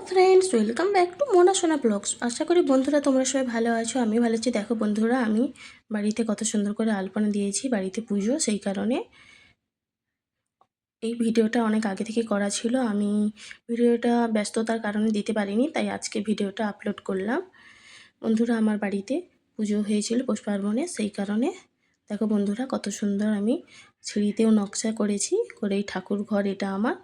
Friends, welcome back to Mona সোনা blogs. আশা করি বন্ধুরা তোমরা সবাই ভালো আছো। আমি ভালো আছি। দেখো বন্ধুরা, আমি বাড়িতে কত সুন্দর করে আলপনা দিয়েছি, বাড়িতে পুজো, সেই কারণে এই ভিডিওটা অনেক আগে থেকে করা ছিল। আমি ভিডিওটা ব্যস্ততার কারণে দিতে পারিনি, তাই আজকে ভিডিওটা আপলোড করলাম। বন্ধুরা, আমার বাড়িতে পুজো হয়েছিল পৌষ পার্বণে, সেই কারণে দেখো বন্ধুরা কত সুন্দর আমি সিঁড়িতেও নকশা করেছি করে। এই ঠাকুর ঘর এটা আমার।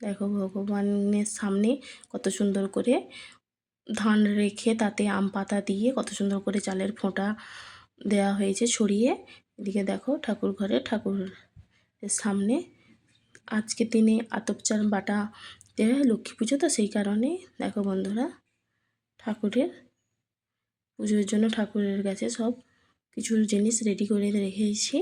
দেখো ভগবানের সামনে কত সুন্দর করে ধান রেখে তাতে আম পাতা দিয়ে কত সুন্দর করে চালের ফোঁটা দেওয়া হয়েছে ছড়িয়ে। এদিকে দেখো ঠাকুর ঘরে ঠাকুরের সামনে আজকের দিনে আতপ চাল বাটা দেওয়া লক্ষ্মী পুজো, তো সেই কারণে দেখো বন্ধুরা ঠাকুরের পুজোর জন্য ঠাকুরের কাছে সব কিছু জিনিস রেডি করে রেখেছি।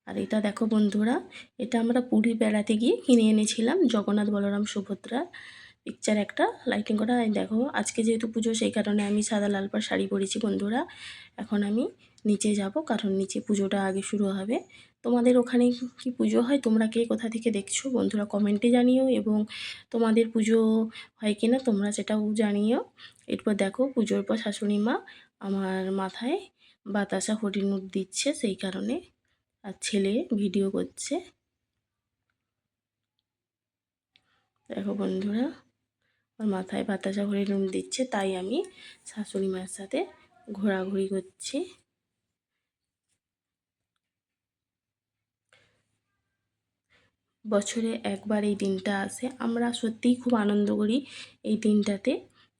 আর এটা দেখো বন্ধুরা, এটা আমরা পুরী বেড়াতে গিয়ে কিনে এনেছিলাম, জগন্নাথ বলরাম সুভদ্রা পিকচার একটা লাইটিং করা। দেখো আজকে যেহেতু পুজো, সেই কারণে আমি সাদা লাল পাড় শাড়ি পরেছি বন্ধুরা। এখন আমি নিচে যাব, কারণ নিচে পুজোটা আগে শুরু হবে। তোমাদের ওখানে কি পুজো হয়? তোমরা কে কোথা থেকে দেখছো বন্ধুরা কমেন্টে জানিও, এবং তোমাদের পুজো হয় কিনা তোমরা সেটাও জানিও। এরপর দেখো পুজোর পর শাশুড়ি মা আমার মাথায় বাতাসা হরিণুর দিচ্ছে, সেই কারণে। আর ছেলে ভিডিও করছে। দেখো বন্ধুরা আমার মাথায় বাতাসা হরিণ দিচ্ছে, তাই আমি শাশুড়ি মায়ের সাথে ঘোরাঘুরি করছি। বছরে একবার এই দিনটা আসে, আমরা সত্যিই খুব আনন্দ করি এই দিনটাতে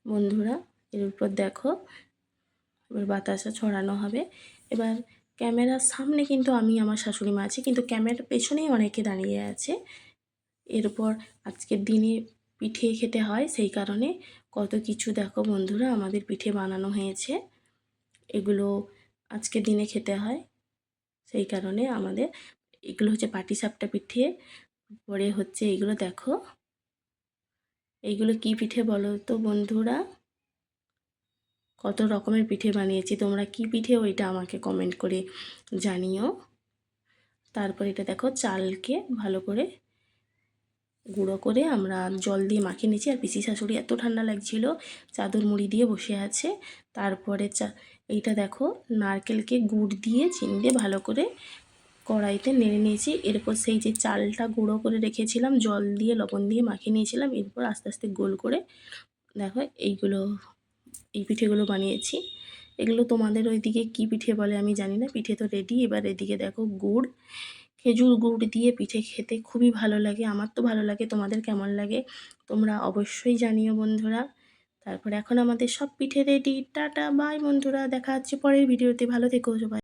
বন্ধুরা। এর উপর দেখো এবার বাতাসা ছড়ানো হবে। এবার ক্যামেরার সামনে কিন্তু আমি আমার শাশুড়ি মা আছি, কিন্তু ক্যামেরার পেছনেই অনেকে দাঁড়িয়ে আছে। এরপর আজকের দিনে পিঠে খেতে হয়, সেই কারণে কত কিছু দেখো বন্ধুরা আমাদের পিঠে বানানো হয়েছে। এগুলো আজকের দিনে খেতে হয়, সেই কারণে আমাদের এগুলো হচ্ছে পাটিসাপটা পিঠে। পরে হচ্ছে এইগুলো দেখো, এইগুলো কি পিঠে বলো তো বন্ধুরা? কত রকমের পিঠে বানিয়েছি, তোমরা কি পিঠে ওইটা আমাকে কমেন্ট করে জানিও। তারপর এটা দেখো চালকে ভালো করে গুঁড়ো করে আমরা জল দিয়ে মাখিয়ে নিয়েছি। আর পিসি শাশুড়ি এত ঠান্ডা লাগছিল, চাদর মুড়ি দিয়ে বসে আছে। তারপরে এইটা দেখো নারকেলকে গুড় দিয়ে চিনি দিয়ে ভালো করে কড়াইতে নেড়ে নিয়েছি। এরপর সেই যে চালটা গুঁড়ো করে রেখেছিলাম জল দিয়ে লবণ দিয়ে মাখিয়ে নিয়েছিলাম, এরপর আস্তে আস্তে গোল করে দেখো এই পিঠেগুলো বানিয়েছি। এগুলো তোমাদের ওইদিকে কী পিঠে বলে আমি জানি না। পিঠে তো রেডি। এবার এদিকে দেখো গুড়, খেজুর গুড় দিয়ে পিঠে খেতে খুবই ভালো লাগে। আমার তো ভালো লাগে, তোমাদের কেমন লাগে তোমরা অবশ্যই জানিও বন্ধুরা। তারপর এখন আমাদের সব পিঠে রেডি। টাটা বাই বন্ধুরা, দেখা হচ্ছে পরের ভিডিওতে। ভালো থেকো সবাই।